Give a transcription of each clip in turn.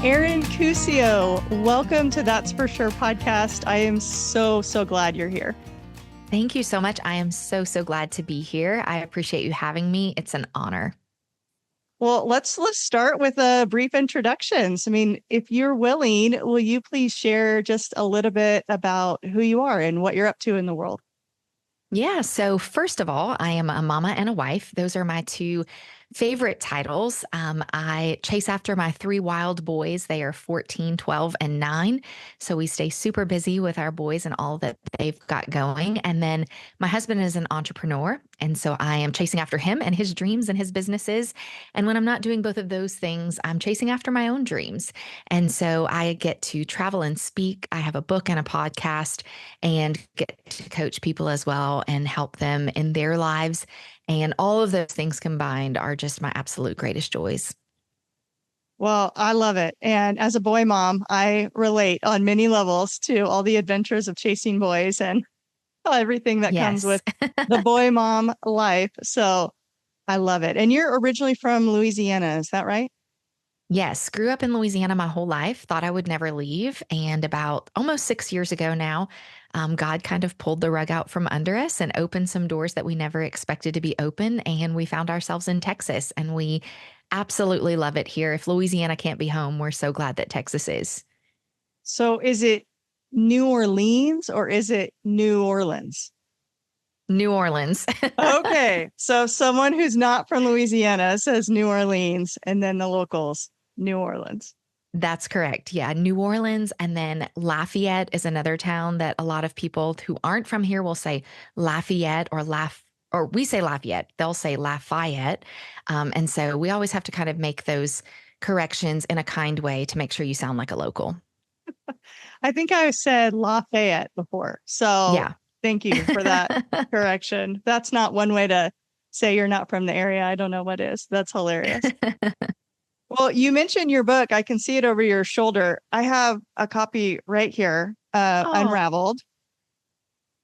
Erin Cuccio, welcome to That's For Sure podcast. I am so glad you're here. Thank you so much. I am so glad to be here. I appreciate you having me. It's an honor. Well, let's start with a brief introductions. I mean, if you're willing, will you please share just a little bit about who you are and what you're up to in the world? Yeah. So first of all, I am a mama and a wife. Those are my two favorite titles. I chase after my three wild boys. They are 14, 12, and 9. So we stay super busy with our boys and all that they've got going. And then my husband is an entrepreneur. And so I am chasing after him and his dreams and his businesses. And when I'm not doing both of those things, I'm chasing after my own dreams. And so I get to travel and speak. I have a book and a podcast and get to coach people as well and help them in their lives. And all of those things combined are just my absolute greatest joys. Well, I love it. And as a boy mom, I relate on many levels to all the adventures of chasing boys and everything that comes with the boy mom life. So I love it. And you're originally from Louisiana, is that right? Yes, grew up in Louisiana my whole life, thought I would never leave. And about almost 6 years ago now, God kind of pulled the rug out from under us and opened some doors that we never expected to be open. And we found ourselves in Texas, and we absolutely love it here. If Louisiana can't be home, we're so glad that Texas is. So is it New Orleans or is it New Orleans? New Orleans. Okay. So someone who's not from Louisiana says New Orleans, and then the locals, New Orleans. That's correct. Yeah. New Orleans. And then Lafayette is another town that a lot of people who aren't from here will say Lafayette or we say Lafayette, they'll say Lafayette. And so we always have to kind of make those corrections in a kind way to make sure you sound like a local. I think I said Lafayette before. So yeah. Thank you for that correction. That's not one way to say you're not from the area. I don't know what is. That's hilarious. Well, you mentioned your book. I can see it over your shoulder. I have a copy right here, Unraveled,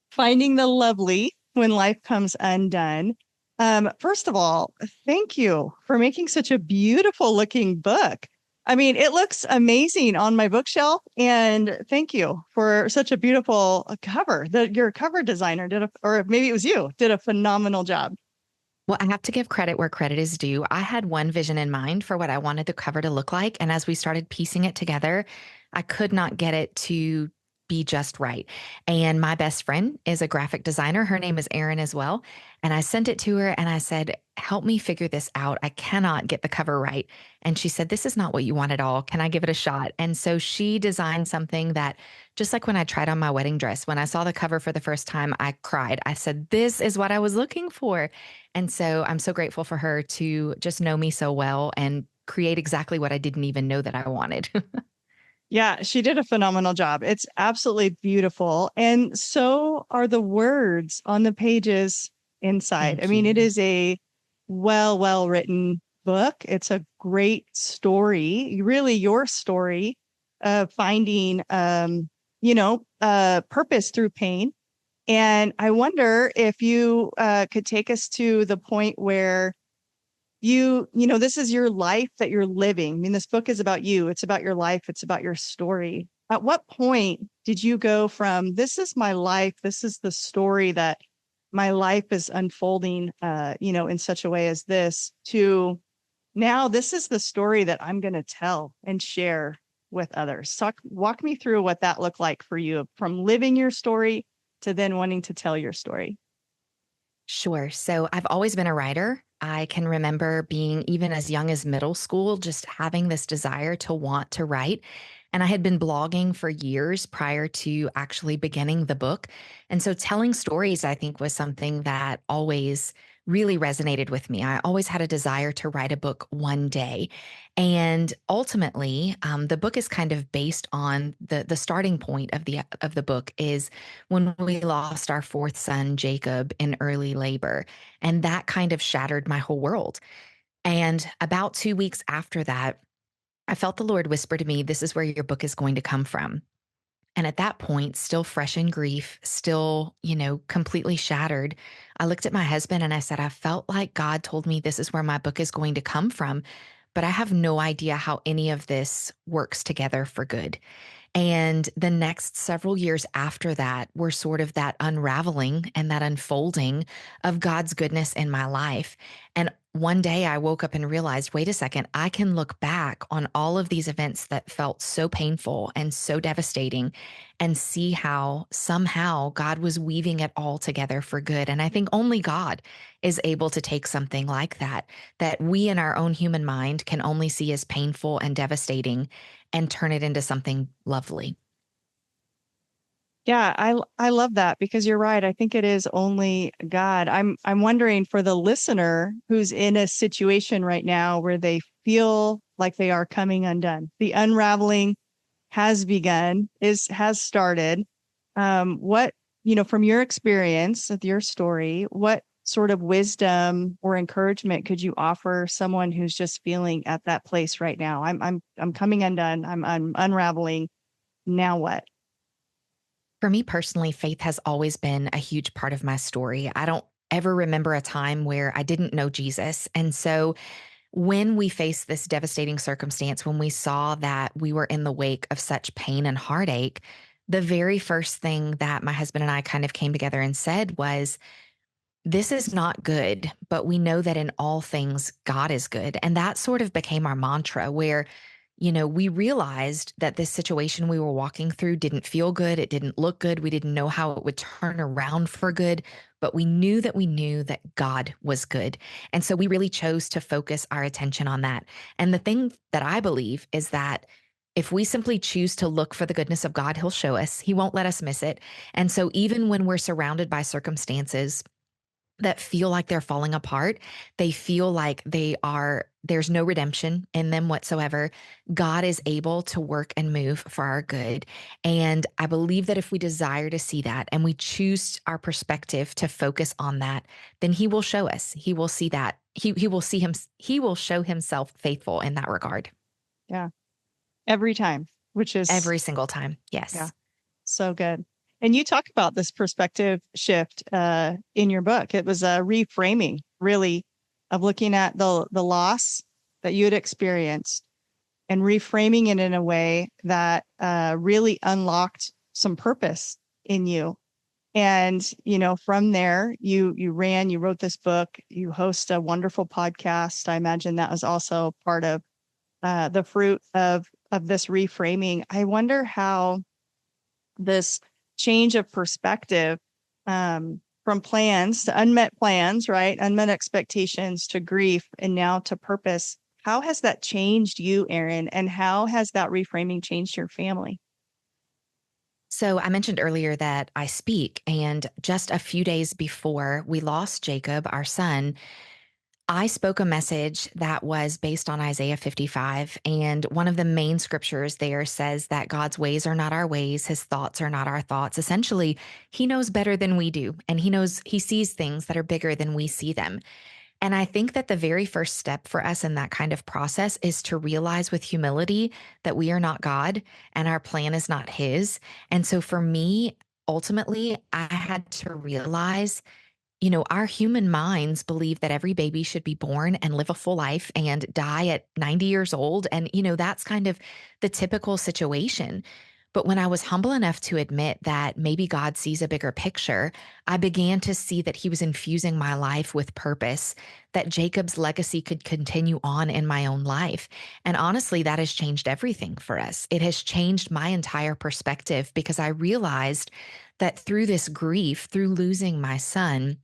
Finding the Lovely When Life Comes Undone. First of all, thank you for making such a beautiful looking book. I mean, it looks amazing on my bookshelf, and thank you for such a beautiful cover. Your cover designer or maybe it was you, did a phenomenal job. Well, I have to give credit where credit is due. I had one vision in mind for what I wanted the cover to look like. And as we started piecing it together, I could not get it to be just right. And my best friend is a graphic designer. Her name is Erin as well. And I sent it to her and I said, help me figure this out. I cannot get the cover right. And she said, this is not what you want at all. Can I give it a shot? And so she designed something that, just like when I tried on my wedding dress, when I saw the cover for the first time, I cried. I said, this is what I was looking for. And so I'm so grateful for her to just know me so well and create exactly what I didn't even know that I wanted. Yeah, she did a phenomenal job. It's absolutely beautiful. And so are the words on the pages inside. I mean, it is a well written book. It's a great story, really your story of finding, purpose through pain. And I wonder if you could take us to the point where this is your life that you're living. I mean, this book is about you. It's about your life. It's about your story. At what point did you go from, this is my life, this is the story that my life is unfolding, in such a way as this, to now this is the story that I'm going to tell and share with others. Walk me through what that looked like for you, from living your story to then wanting to tell your story. Sure. So I've always been a writer. I can remember being even as young as middle school, just having this desire to want to write. And I had been blogging for years prior to actually beginning the book. And so telling stories, I think, was something that always really resonated with me. I always had a desire to write a book one day. And ultimately, the book is kind of based on the starting point of the book is when we lost our fourth son, Jacob, in early labor. And that kind of shattered my whole world. And about 2 weeks after that, I felt the Lord whisper to me, this is where your book is going to come from. And at that point, still fresh in grief, still, completely shattered, I looked at my husband and I said, I felt like God told me this is where my book is going to come from. but I have no idea how any of this works together for good. And the next several years after that were sort of that unraveling and that unfolding of God's goodness in my life. And one day I woke up and realized, wait a second, I can look back on all of these events that felt so painful and so devastating and see how somehow God was weaving it all together for good. And I think only God is able to take something like that, that we in our own human mind can only see as painful and devastating and turn it into something lovely. Yeah, I love that because you're right. I think it is only God. I'm wondering for the listener who's in a situation right now where they feel like they are coming undone. The unraveling has begun, has started. What, from your experience with your story, what sort of wisdom or encouragement could you offer someone who's just feeling at that place right now? I'm coming undone. I'm unraveling. Now what? For me personally, faith has always been a huge part of my story. I don't ever remember a time where I didn't know Jesus. And so when we faced this devastating circumstance, when we saw that we were in the wake of such pain and heartache, the very first thing that my husband and I kind of came together and said was, this is not good, but we know that in all things, God is good. And that sort of became our mantra where, we realized that this situation we were walking through didn't feel good. It didn't look good. We didn't know how it would turn around for good, but we knew that God was good. And so we really chose to focus our attention on that. And the thing that I believe is that if we simply choose to look for the goodness of God, He'll show us. He won't let us miss it. And so even when we're surrounded by circumstances that feel like they're falling apart, they feel like there's no redemption in them whatsoever. God is able to work and move for our good. And I believe that if we desire to see that and we choose our perspective to focus on that, then He will show us. He will see that. He will show Himself faithful in that regard. Yeah. Every time, which is, Every single time. yeah, Yes. so good. And you talk about this perspective shift in your book. It was a reframing, really, of looking at the loss that you had experienced and reframing it in a way that really unlocked some purpose in you. And, from there, you wrote this book, you host a wonderful podcast. I imagine that was also part of the fruit of this reframing. I wonder how this change of perspective from plans to unmet plans, right? Unmet expectations to grief and now to purpose. How has that changed you, Erin? And how has that reframing changed your family? So I mentioned earlier that I speak, and just a few days before we lost Jacob, our son, I spoke a message that was based on Isaiah 55. And one of the main scriptures there says that God's ways are not our ways, His thoughts are not our thoughts. Essentially, He knows better than we do. And He sees things that are bigger than we see them. And I think that the very first step for us in that kind of process is to realize with humility that we are not God and our plan is not His. And so for me, ultimately, I had to realize our human minds believe that every baby should be born and live a full life and die at 90 years old. And, that's kind of the typical situation. But when I was humble enough to admit that maybe God sees a bigger picture, I began to see that He was infusing my life with purpose, that Jacob's legacy could continue on in my own life. And honestly, that has changed everything for us. It has changed my entire perspective because I realized that through this grief, through losing my son,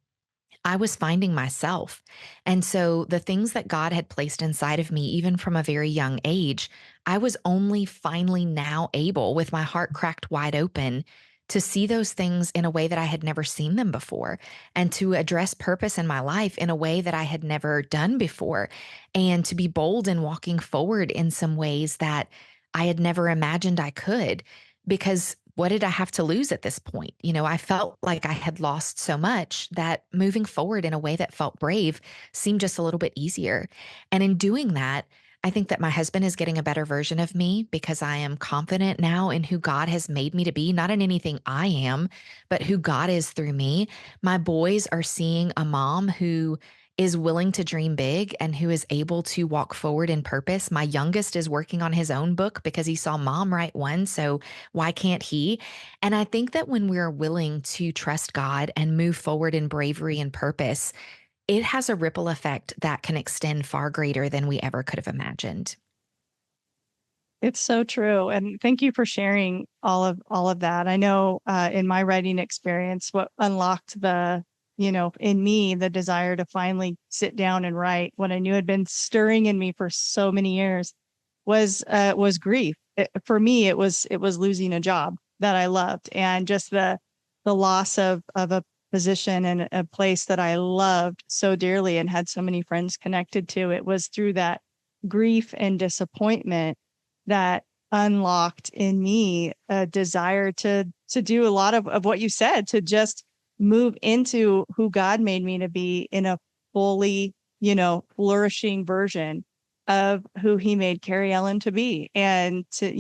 I was finding myself. And so the things that God had placed inside of me, even from a very young age, I was only finally now able, with my heart cracked wide open, to see those things in a way that I had never seen them before and to address purpose in my life in a way that I had never done before and to be bold in walking forward in some ways that I had never imagined I could. Because what did I have to lose at this point? I felt like I had lost so much that moving forward in a way that felt brave seemed just a little bit easier. And in doing that, I think that my husband is getting a better version of me because I am confident now in who God has made me to be, not in anything I am, but who God is through me. My boys are seeing a mom who is willing to dream big and who is able to walk forward in purpose. My youngest is working on his own book because he saw mom write one. So why can't he? And I think that when we're willing to trust God and move forward in bravery and purpose, it has a ripple effect that can extend far greater than we ever could have imagined. It's so true. And thank you for sharing all of that. I know in my writing experience, what unlocked in me, the desire to finally sit down and write what I knew had been stirring in me for so many years was grief. For me, it was losing a job that I loved, and just the loss of a position and a place that I loved so dearly and had so many friends connected to. It was through that grief and disappointment that unlocked in me a desire to do a lot of what you said, to just move into who God made me to be in a fully, flourishing version of who he made Carrie Ellen to be, and to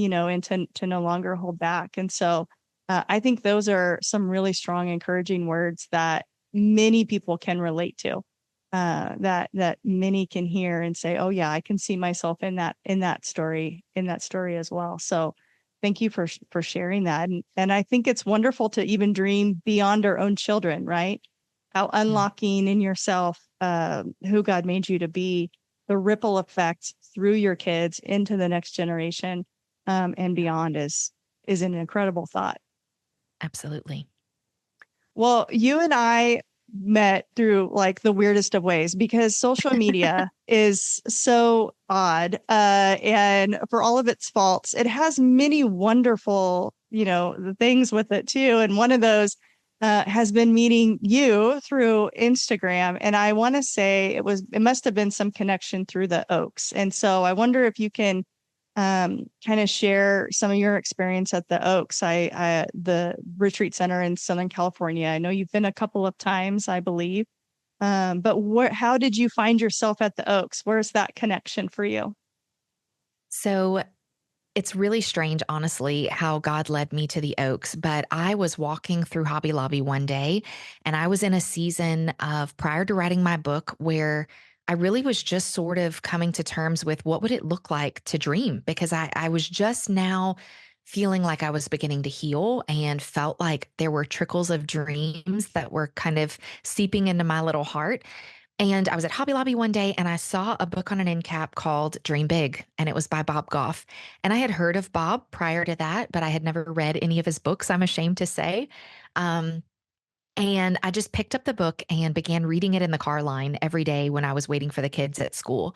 no longer hold back. And so I think those are some really strong, encouraging words that many people can relate to, that many can hear and say, "Oh yeah, I can see myself in that story as well." So, thank you for sharing that, and I think it's wonderful to even dream beyond our own children, right? How unlocking in yourself who God made you to be, the ripple effect through your kids into the next generation, and beyond is an incredible thought. Absolutely. Well, you and I met through like the weirdest of ways, because social media is so odd. And for all of its faults, it has many wonderful, things with it too. And one of those has been meeting you through Instagram. And I want to say it must have been some connection through the Oaks. And so I wonder if you can kind of share some of your experience at the Oaks, the retreat center in Southern California. I know you've been a couple of times, I believe. But how did you find yourself at the Oaks? Where's that connection for you? So it's really strange, honestly, how God led me to the Oaks. But I was walking through Hobby Lobby one day, and I was in a season of prior to writing my book where I really was just sort of coming to terms with what would it look like to dream, because I was just now feeling like I was beginning to heal and felt like there were trickles of dreams that were kind of seeping into my little heart. And I was at Hobby Lobby one day and I saw a book on an end cap called Dream Big, and it was by Bob Goff. And I had heard of Bob prior to that, but I had never read any of his books, I'm ashamed to say. Um, and I just picked up the book and began reading it in the car line every day when I was waiting for the kids at school.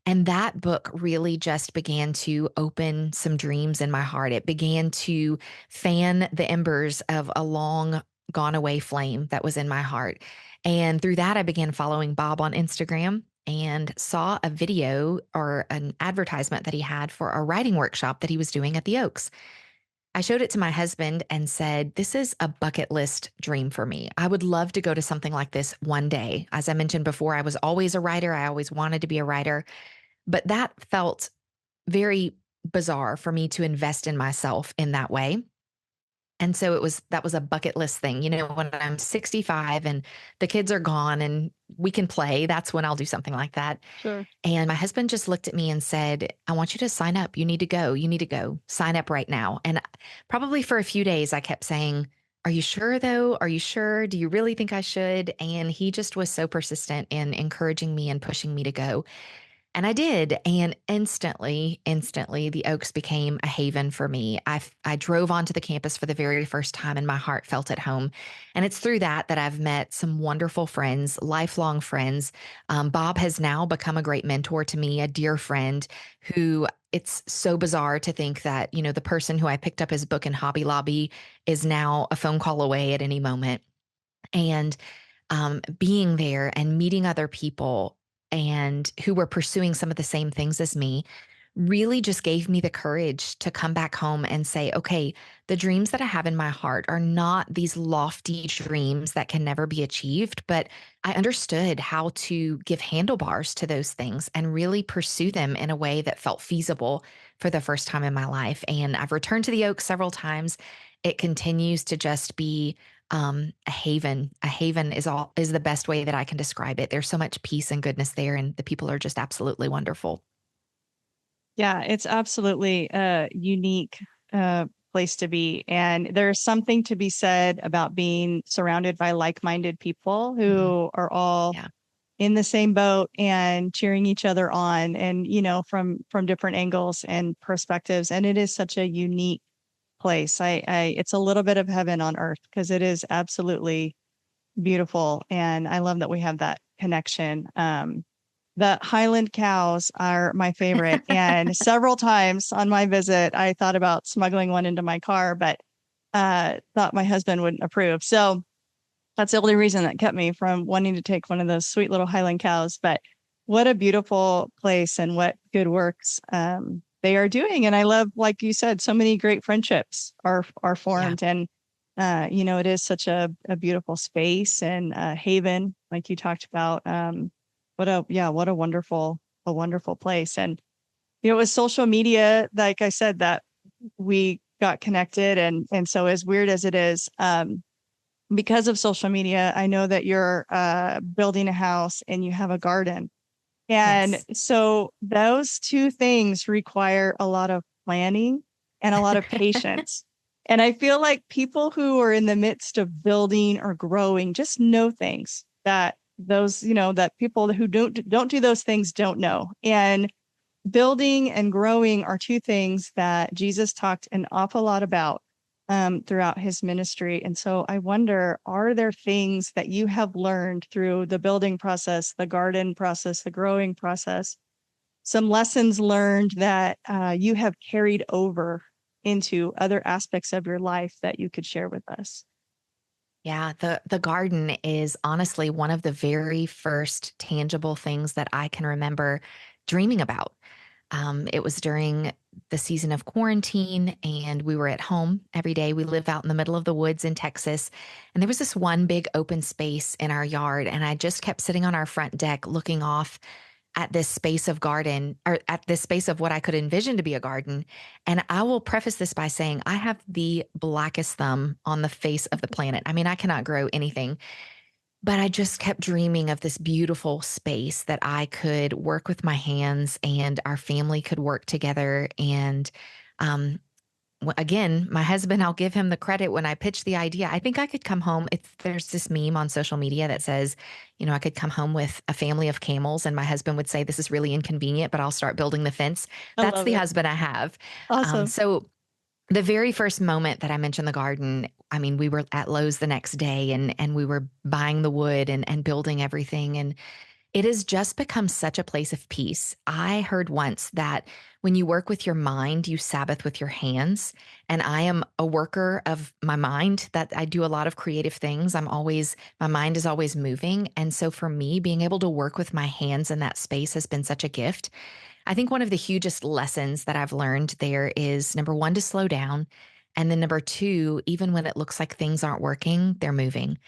And that book really just began to open some dreams in my heart. It began to fan the embers of a long gone away flame that was in my heart. And through that, I began following Bob on Instagram and saw a video or an advertisement that he had for a writing workshop that he was doing at the Oaks. I showed it to my husband and said, "This is a bucket list dream for me. I would love to go to something like this one day." As I mentioned before, I was always a writer. I always wanted to be a writer. But that felt very bizarre for me to invest in myself in that way. And so that was a bucket list thing. When I'm 65 and the kids are gone and we can play, that's when I'll do something like that. Sure. And my husband just looked at me and said, "I want you to sign up. You need to go. You need to go. Sign up right now." And probably for a few days, I kept saying, "Are you sure though? Are you sure? Do you really think I should?" And he just was so persistent in encouraging me and pushing me to go. And I did. And instantly, the Oaks became a haven for me. I drove onto the campus for the very first time and my heart felt at home. And it's through that I've met some wonderful friends, lifelong friends. Bob has now become a great mentor to me, a dear friend who it's so bizarre to think that, the person who I picked up his book in Hobby Lobby is now a phone call away at any moment. And being there and meeting other people and who were pursuing some of the same things as me really just gave me the courage to come back home and say, okay, the dreams that I have in my heart are not these lofty dreams that can never be achieved, but I understood how to give handlebars to those things and really pursue them in a way that felt feasible for the first time in my life. And I've returned to the Oak several times. It continues to just be a haven. A haven is the best way that I can describe it. There's so much peace and goodness there, and the people are just absolutely wonderful. Yeah, it's absolutely a unique place to be. And there's something to be said about being surrounded by like-minded people Mhm. who are all Yeah. in the same boat and cheering each other on, and from different angles and perspectives. And it is such a unique place. I it's a little bit of heaven on earth because it is absolutely beautiful. And I love that we have that connection. The Highland cows are my favorite. And several times on my visit, I thought about smuggling one into my car, but thought my husband wouldn't approve. So that's the only reason that kept me from wanting to take one of those sweet little Highland cows. But what a beautiful place and what good works they are doing. And I love, like you said, so many great friendships are Yeah. formed. And it is such a beautiful space and haven, like you talked about. What a wonderful place. And with social media, like I said, that we got connected, and so as weird as it is, because of social media, I know that you're building a house and you have a garden. And Yes. so those two things require a lot of planning and a lot of patience. And I feel like people who are in the midst of building or growing just know things that that people who don't do those things don't know. And building and growing are two things that Jesus talked an awful lot about throughout his ministry. And so I wonder, are there things that you have learned through the building process, the garden process, the growing process, some lessons learned that you have carried over into other aspects of your life that you could share with us? Yeah, the garden is honestly one of the very first tangible things that I can remember dreaming about. It was during the season of quarantine, and we were at home every day. We live out in the middle of the woods in Texas, and there was this one big open space in our yard, and I just kept sitting on our front deck looking off at this space of garden, or at this space of what I could envision to be a garden. And I will preface this by saying I have the blackest thumb on the face of the planet. I mean, I cannot grow anything, but I just kept dreaming of this beautiful space that I could work with my hands and our family could work together. And um, again, my husband, I'll give him the credit when I pitched the idea. I think I could come home. There's this meme on social media that says, I could come home with a family of camels, and my husband would say, "This is really inconvenient, but I'll start building the fence." I That's love the it. husband I have. Awesome. So the very first moment that I mentioned the garden, I mean, we were at Lowe's the next day, and we were buying the wood and building everything. And it has just become such a place of peace. I heard once that when you work with your mind, you Sabbath with your hands. And I am a worker of my mind, that I do a lot of creative things. My mind is always moving. And so for me, being able to work with my hands in that space has been such a gift. I think one of the hugest lessons that I've learned there is number one, to slow down. And then number two, even when it looks like things aren't working, they're moving.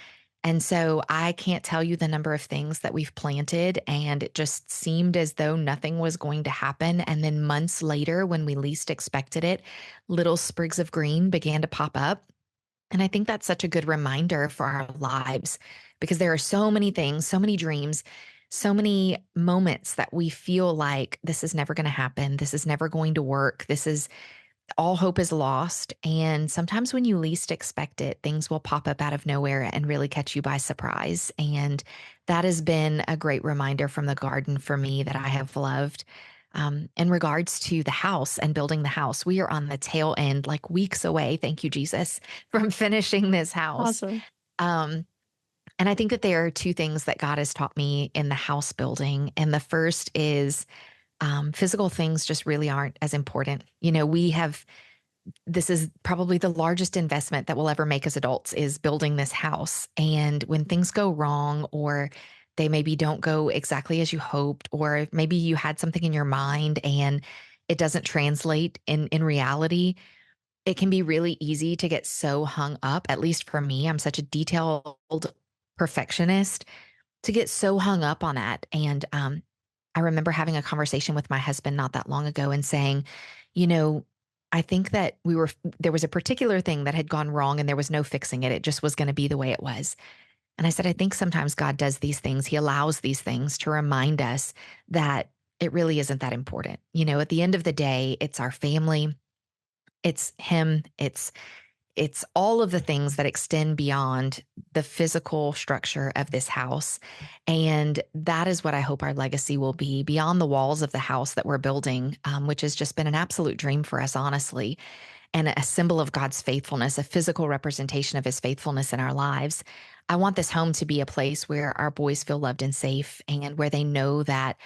And so I can't tell you the number of things that we've planted, and it just seemed as though nothing was going to happen. And then months later, when we least expected it, little sprigs of green began to pop up. And I think that's such a good reminder for our lives, because there are so many things, so many dreams, so many moments that we feel like this is never going to happen. This is never going to work. This is all hope is lost. And sometimes when you least expect it, things will pop up out of nowhere and really catch you by surprise. And that has been a great reminder from the garden for me that I have loved. In regards to the house and building the house, we are on the tail end, like weeks away, thank you, Jesus, from finishing this house. Awesome. Um, and I think that there are two things that God has taught me in the house building. And the first is physical things just really aren't as important. This is probably the largest investment that we'll ever make as adults, is building this house. And when things go wrong, or they maybe don't go exactly as you hoped, or maybe you had something in your mind and it doesn't translate in reality, it can be really easy to get so hung up. At least for me, I'm such a detailed perfectionist, to get so hung up on that. And I remember having a conversation with my husband not that long ago and saying, you know, I think that there was a particular thing that had gone wrong and there was no fixing it. It just was going to be the way it was. And I said, I think sometimes God does these things. He allows these things to remind us that it really isn't that important. At the end of the day, it's our family, it's him, it's all of the things that extend beyond the physical structure of this house. And that is what I hope our legacy will be beyond the walls of the house that we're building, which has just been an absolute dream for us, honestly, and a symbol of God's faithfulness, a physical representation of his faithfulness in our lives. I want this home to be a place where our boys feel loved and safe and where they know that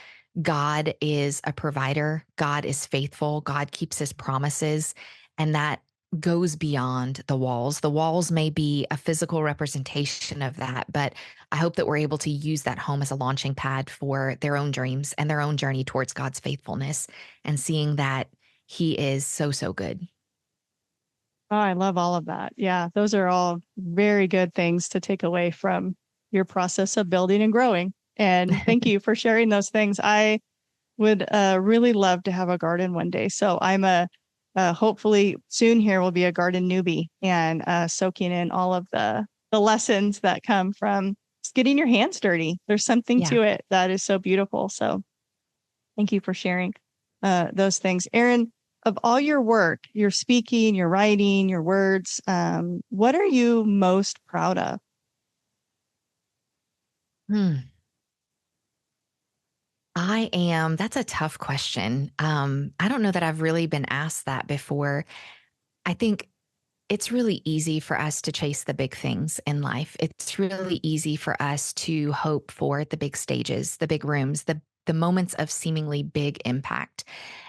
God is a provider, God is faithful, God keeps his promises, and that goes beyond the walls. The walls may be a physical representation of that, but I hope that we're able to use that home as a launching pad for their own dreams and their own journey towards God's faithfulness and seeing that he is so, so good. Oh, I love all of that. Yeah, those are all very good things to take away from your process of building and growing. And thank you for sharing those things. I would really love to have a garden one day. So I'm hopefully soon here will be a garden newbie and soaking in all of the lessons that come from just getting your hands dirty. There's something Yeah. to it that is so beautiful. So thank you for sharing those things. Erin, of all your work, your speaking, your writing, your words, what are you most proud of? Hmm. That's a tough question. I don't know that I've really been asked that before. I think it's really easy for us to chase the big things in life. It's really easy for us to hope for the big stages, the big rooms, the moments of seemingly big impact.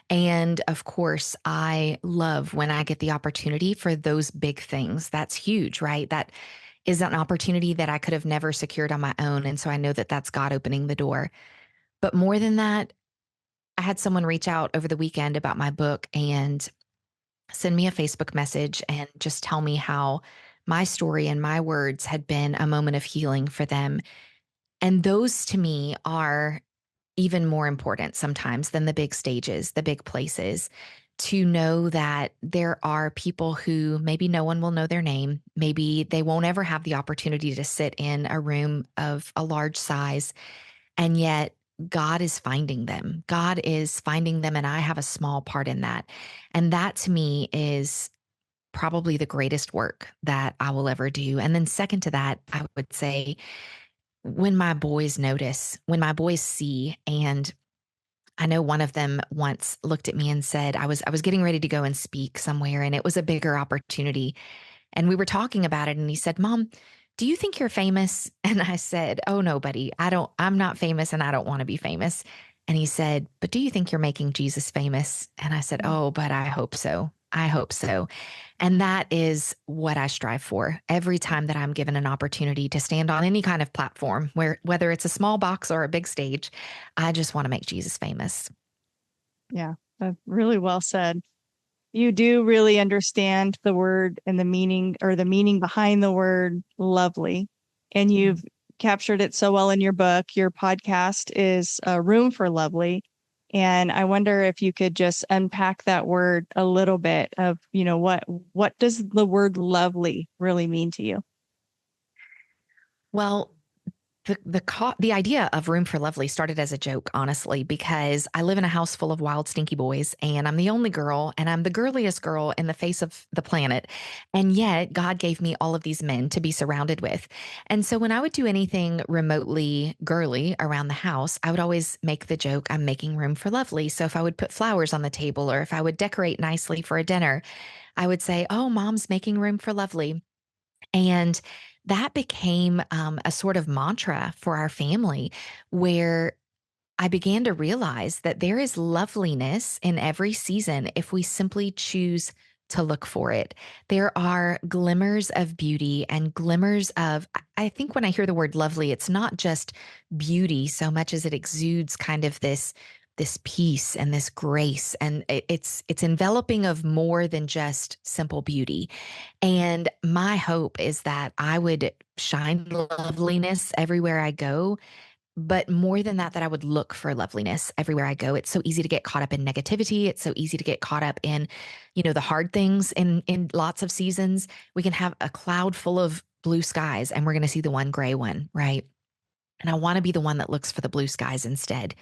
And of course, I love when I get the opportunity for those big things. That's huge, right? That is an opportunity that I could have never secured on my own. And so I know that that's God opening the door. But more than that, I had someone reach out over the weekend about my book and send me a Facebook message and just tell me how my story and my words had been a moment of healing for them. And those to me are even more important sometimes than the big stages, the big places, to know that there are people who maybe no one will know their name. Maybe they won't ever have the opportunity to sit in a room of a large size. And yet, God is finding them. God is finding them, and I have a small part in that. And that to me is probably the greatest work that I will ever do. And then, second to that, I would say when my boys notice, when my boys see, and I know one of them once looked at me and said, I was getting ready to go and speak somewhere, and it was a bigger opportunity. And we were talking about it, and he said, Mom, do you think you're famous? And I said, Oh, no, buddy, I'm not famous and I don't want to be famous. And he said, But do you think you're making Jesus famous? And I said, Oh, but I hope so. I hope so. And that is what I strive for every time that I'm given an opportunity to stand on any kind of platform, whether it's a small box or a big stage. I just want to make Jesus famous. Yeah, really well said. You do really understand the word and the meaning or the meaning behind the word lovely. And Yeah. you've captured it so well in your book. Your podcast is Room for Lovely. And I wonder if you could just unpack that word a little bit of, what does the word lovely really mean to you? Well, the idea of Room for Lovely started as a joke, honestly, because I live in a house full of wild, stinky boys, and I'm the only girl, and I'm the girliest girl in the face of the planet. And yet, God gave me all of these men to be surrounded with. And so, when I would do anything remotely girly around the house, I would always make the joke, I'm making room for Lovely. So, if I would put flowers on the table or if I would decorate nicely for a dinner, I would say, Oh, mom's making room for Lovely. And that became a sort of mantra for our family where I began to realize that there is loveliness in every season if we simply choose to look for it. There are glimmers of beauty and glimmers of, I think when I hear the word lovely, it's not just beauty so much as it exudes kind of this peace and this grace and it's enveloping of more than just simple beauty. And my hope is that I would shine loveliness everywhere I go But more than that, that I would look for loveliness everywhere I go. It's so easy to get caught up in negativity. It's so easy to get caught up in, the hard things in lots of seasons. We can have a cloud full of blue skies and we're going to see the one gray one, right? And I want to be the one that looks for the blue skies instead.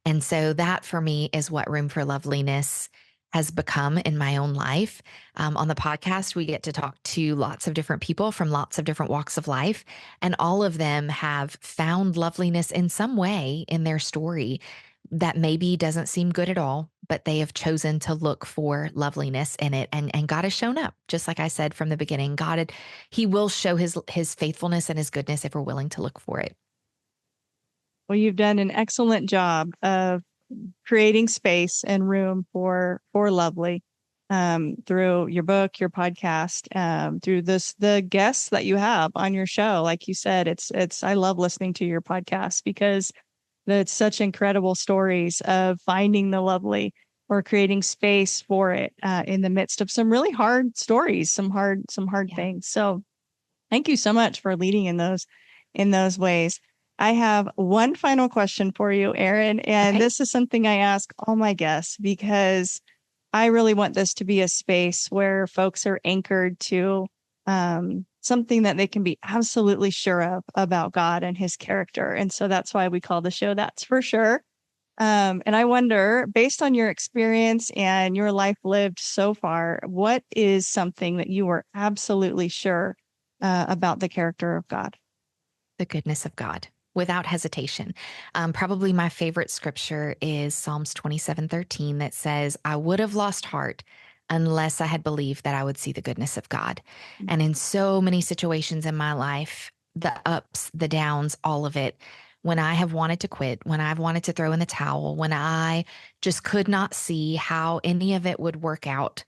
And so that for me is what Room for Loveliness has become in my own life. On the podcast, we get to talk to lots of different people from lots of different walks of life, and all of them have found loveliness in some way in their story that maybe doesn't seem good at all, but they have chosen to look for loveliness in it. And God has shown up, just like I said from the beginning. He will show his faithfulness and his goodness if we're willing to look for it. Well, you've done an excellent job of creating space and room for lovely through your book, your podcast, through the guests that you have on your show. Like you said, I love listening to your podcast because it's such incredible stories of finding the lovely or creating space for it in the midst of some really hard stories, some hard things. So thank you so much for leading in those ways. I have one final question for you, Erin, and Okay. this is something I ask all my guests because I really want this to be a space where folks are anchored to something that they can be absolutely sure of about God and his character. And so that's why we call the show That's For Sure. And I wonder, based on your experience and your life lived so far, what is something that you were absolutely sure about the character of God? The goodness of God. Without hesitation. Probably my favorite scripture is Psalms 27:13 that says, I would have lost heart unless I had believed that I would see the goodness of God. And in so many situations in my life, the ups, the downs, all of it, when I have wanted to quit, when I've wanted to throw in the towel, when I just could not see how any of it would work out,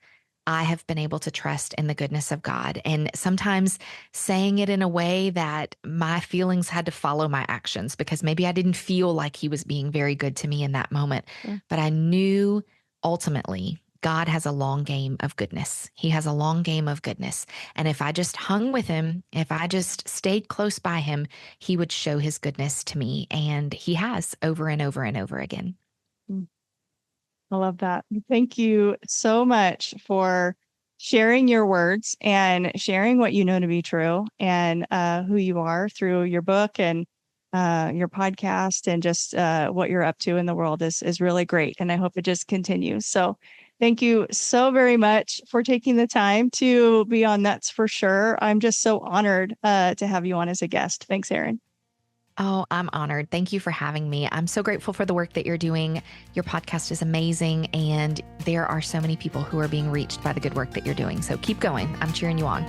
I have been able to trust in the goodness of God. And sometimes saying it in a way that my feelings had to follow my actions because maybe I didn't feel like he was being very good to me in that moment. Sure. But I knew ultimately God has a long game of goodness. He has a long game of goodness. And if I just hung with him, if I just stayed close by him, he would show his goodness to me. And he has over and over and over again. I love that. Thank you so much for sharing your words and sharing what you know to be true and who you are through your book and your podcast and just what you're up to in the world is really great. And I hope it just continues. So thank you so very much for taking the time to be on That's For Sure. I'm just so honored to have you on as a guest. Thanks, Erin. Oh, I'm honored. Thank you for having me. I'm so grateful for the work that you're doing. Your podcast is amazing, and there are so many people who are being reached by the good work that you're doing. So keep going. I'm cheering you on.